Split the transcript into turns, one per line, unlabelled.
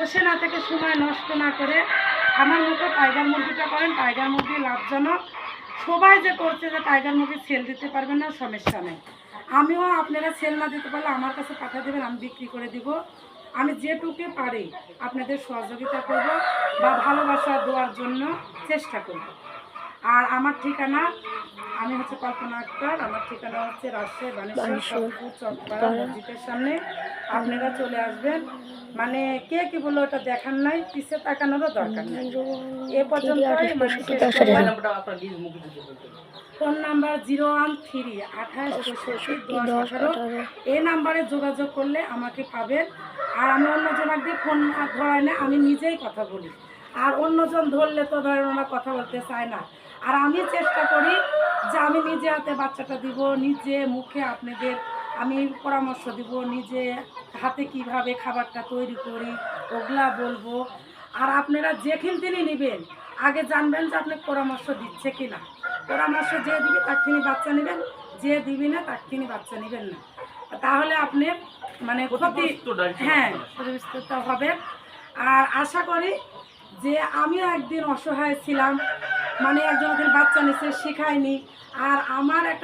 বসে না থেকে সময় নষ্ট না করে আমার মতো টাইগার মুরগিটা করেন। টাইগার মুরগি লাভজনক। সবাই যে করছে যে টাইগার মুরগি সেল দিতে পারবেন না, সমস্যা নেই। আমিও আপনারা সেল না দিতে পারলে আমার কাছে পাঠিয়ে দেবেন, আমি বিক্রি করে দিব। আমি যেটুকু পারি আপনাদের সহযোগিতা করব বা ভালোবাসা দেওয়ার জন্য চেষ্টা করব। আর আমার ঠিকানা, আমি হচ্ছে কল্পনা আক্তার। আমার ঠিকানা হচ্ছে রাজশাহী বানেশ্বর চকপাড়া মসজিদের সামনে। আপনারা চলে আসবেন। মানে কে কি বললো ওটা দেখার নাই, পিছিয়ে তাকানোরও দরকার নেই। এ পর্যন্তই মানে শেষ করলাম। Phone number 013-2865-1018। এই নাম্বারে যোগাযোগ করলে আমাকে পাবেন। আর আমি অন্যজনের দিয়ে ফোন ধরাই না, আমি নিজেই কথা বলি। আর অন্যজন ধরলে তো ধরেন ওরা কথা বলতে চায় না। আর আমি চেষ্টা করি যে আমি নিজে হাতে বাচ্চাটা দিব, নিজে মুখে আপনাদের আমি পরামর্শ দিব, নিজে হাতে কিভাবে খাবারটা তৈরি করি ওগুলা বলবো। আর আপনারা যেখান থেকে নেবেন আগে জানবেন যে আপনি পরামর্শ দিচ্ছে কি না। পরামর্শ যে দিবে তার থেকে বাচ্চা নেবেন, যে দিবি না তার থেকে বাচ্চা নেবেন না। তাহলে আপনি মানে ক্ষতি, হ্যাঁ, ক্ষতিগ্রস্ত হবে। আর আশা করি যে আমিও একদিন অসহায় ছিলাম, মানে একজনের বাচ্চা নিচ্ছে শেখায়নি। আর আমার একটা